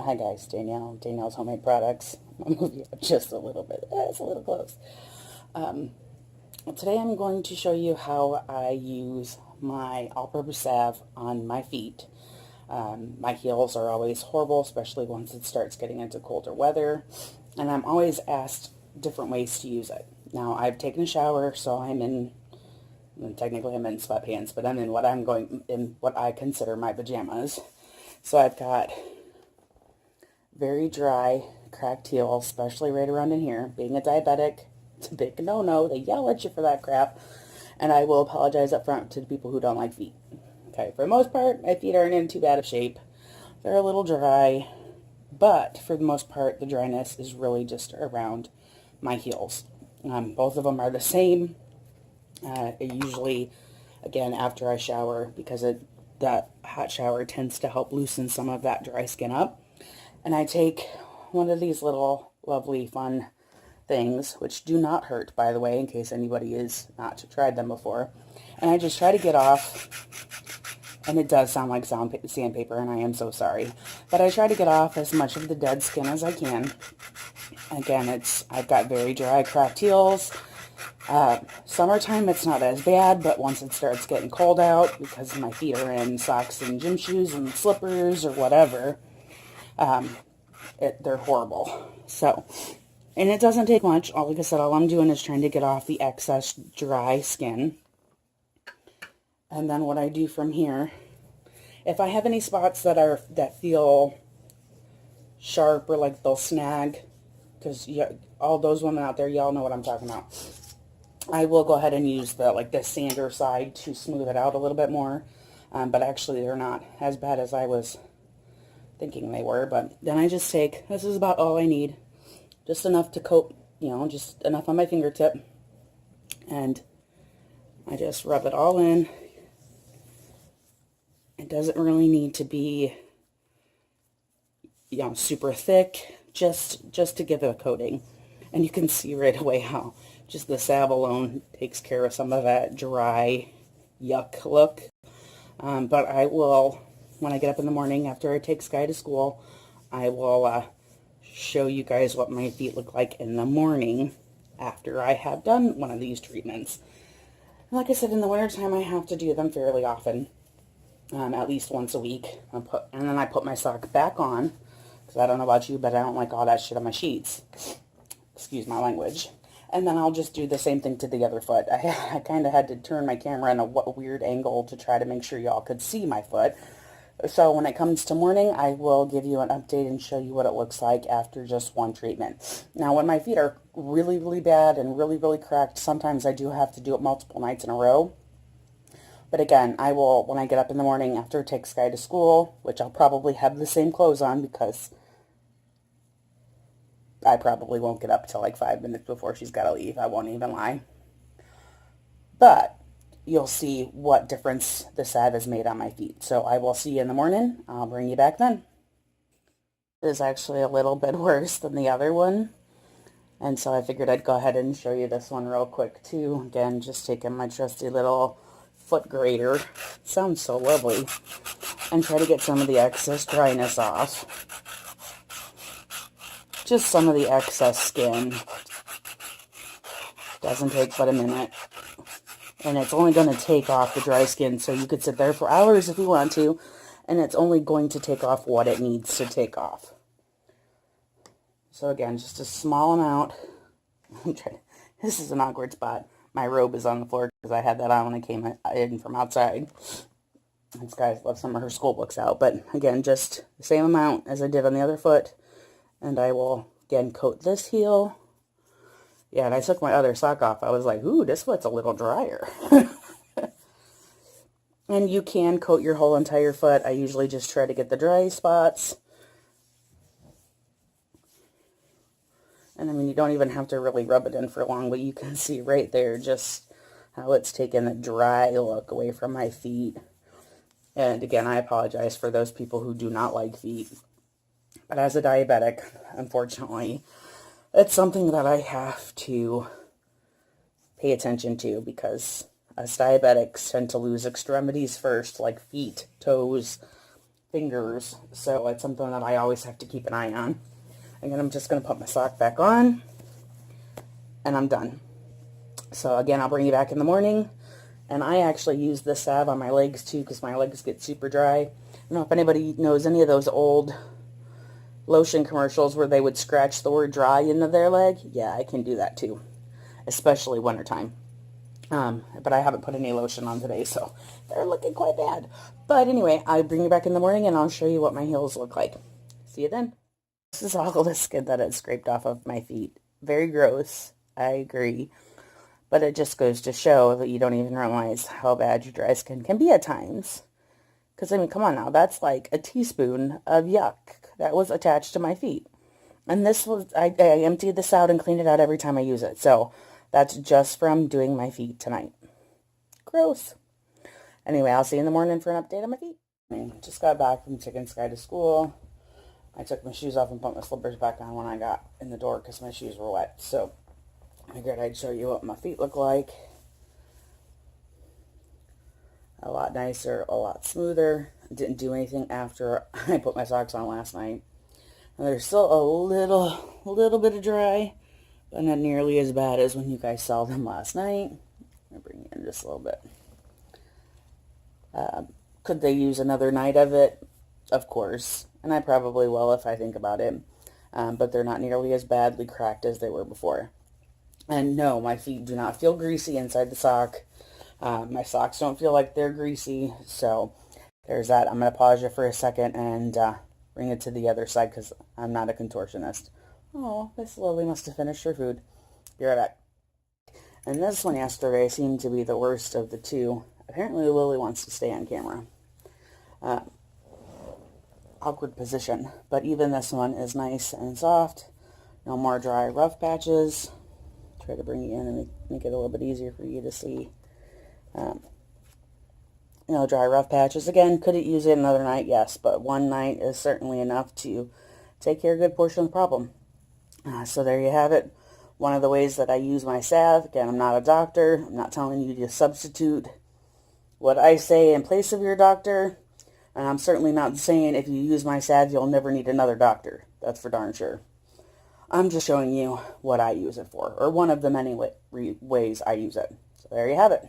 Hi guys, Danielle's Homemade Products. I'm gonna move you up just a little bit. It's a little close. Today I'm going to show you how I use my all-purpose salve on my feet. My heels are always horrible, especially once it starts getting into colder weather, and I'm always asked different ways to use it. Now, I've taken a shower, so technically I'm in sweatpants, but I'm in what I consider my pajamas. So I've got very dry, cracked heels, especially right around in here. Being a diabetic, it's a big no-no. They yell at you for that crap. And I will apologize up front to the people who don't like feet. Okay, for the most part, my feet aren't in too bad of shape. They're a little dry, but for the most part, the dryness is really just around my heels. Both of them are the same. Usually, again, after I shower, because that hot shower tends to help loosen some of that dry skin up. And I take one of these little lovely fun things, which do not hurt, by the way, in case anybody has not tried them before. And I just try to get off, and it does sound like sandpaper, and I am so sorry. But I try to get off as much of the dead skin as I can. Again, I've got very dry, cracked heels. Summertime, it's not as bad, but once it starts getting cold out, because my feet are in socks and gym shoes and slippers or whatever, they're horrible. So, and it doesn't take much. Like I said, all I'm doing is trying to get off the excess dry skin. And then what I do from here, if I have any spots that feel sharp or like they'll snag, because all those women out there, y'all know what I'm talking about, I will go ahead and use the sander side to smooth it out a little bit more. But actually, they're not as bad as I was thinking they were. But then I just take, this is about all I need, just enough to coat, just enough on my fingertip, and I just rub it all in. It doesn't really need to be, super thick, just to give it a coating. And you can see right away how just the salve alone takes care of some of that dry yuck look. But I will, when I get up in the morning after I take Sky to school, I will show you guys what my feet look like in the morning after I have done one of these treatments. And like I said, in the wintertime, I have to do them fairly often, at least once a week. And then I put my sock back on, because I don't know about you, but I don't like all that shit on my sheets. Excuse my language. And then I'll just do the same thing to the other foot. I kind of had to turn my camera in a weird angle to try to make sure y'all could see my foot. So when it comes to morning, I will give you an update and show you what it looks like after just one treatment. Now, when my feet are really, really bad and really, really cracked, sometimes I do have to do it multiple nights in a row. But again, I will, when I get up in the morning after I take Sky to school, which I'll probably have the same clothes on because I probably won't get up till like 5 minutes before she's got to leave. I won't even lie. But you'll see what difference the salve has made on my feet. So I will see you in the morning. I'll bring you back then. It is actually a little bit worse than the other one. And so I figured I'd go ahead and show you this one real quick too. Again, just taking my trusty little foot grater. It sounds so lovely. And try to get some of the excess dryness off. Just some of the excess skin. Doesn't take but a minute. And it's only going to take off the dry skin, so you could sit there for hours if you want to, and it's only going to take off what it needs to take off. So again, just a small amount. This is an awkward spot. My robe is on the floor because I had that on when I came in from outside. This guy left some of her school books out, but again, just the same amount as I did on the other foot. And I will, again, coat this heel. Yeah, and I took my other sock off. I was like, ooh, this foot's a little drier. And you can coat your whole entire foot. I usually just try to get the dry spots. And I mean, you don't even have to really rub it in for long, but you can see right there just how it's taken the dry look away from my feet. And again, I apologize for those people who do not like feet. But as a diabetic, unfortunately, it's something that I have to pay attention to because us diabetics tend to lose extremities first, like feet, toes, fingers, so it's something that I always have to keep an eye on. Again, I'm just going to put my sock back on, and I'm done. So again, I'll bring you back in the morning, and I actually use this salve on my legs too, because my legs get super dry. I don't know if anybody knows any of those old lotion commercials where they would scratch the word dry into their leg. Yeah, I can do that too, especially wintertime. But I haven't put any lotion on today, so they're looking quite bad. But anyway, I'll bring you back in the morning, and I'll show you what my heels look like. See you then. This is all the skin that it scraped off of my feet. Very gross, I agree. But it just goes to show that you don't even realize how bad your dry skin can be at times. Because, I mean, come on now, that's like a teaspoon of yuck that was attached to my feet. And this was, I emptied this out and cleaned it out every time I use it. So that's just from doing my feet tonight. Gross. Anyway, I'll see you in the morning for an update on my feet. I just got back from taking Sky to school. I took my shoes off and put my slippers back on when I got in the door because my shoes were wet. So I figured I'd show you what my feet look like. A lot nicer, a lot smoother. I didn't do anything after I put my socks on last night. And they're still a little bit of dry, but not nearly as bad as when you guys saw them last night. I'm going to bring you in just a little bit. Could they use another night of it? Of course. And I probably will if I think about it. But they're not nearly as badly cracked as they were before. And no, my feet do not feel greasy inside the sock. My socks don't feel like they're greasy. So there's that. I'm going to pause you for a second and bring it to the other side because I'm not a contortionist. Oh, Miss Lily must have finished her food. Be right back. And this one yesterday seemed to be the worst of the two. Apparently Lily wants to stay on camera. Awkward position. But even this one is nice and soft. No more dry, rough patches. Try to bring you in and make it a little bit easier for you to see. No dry, rough patches. Again, could it use it another night? Yes, but one night is certainly enough to take care of a good portion of the problem. So there you have it. One of the ways that I use my salve. Again, I'm not a doctor. I'm not telling you to substitute what I say in place of your doctor. And I'm certainly not saying if you use my salve, you'll never need another doctor. That's for darn sure. I'm just showing you what I use it for, or one of the many ways I use it. So there you have it.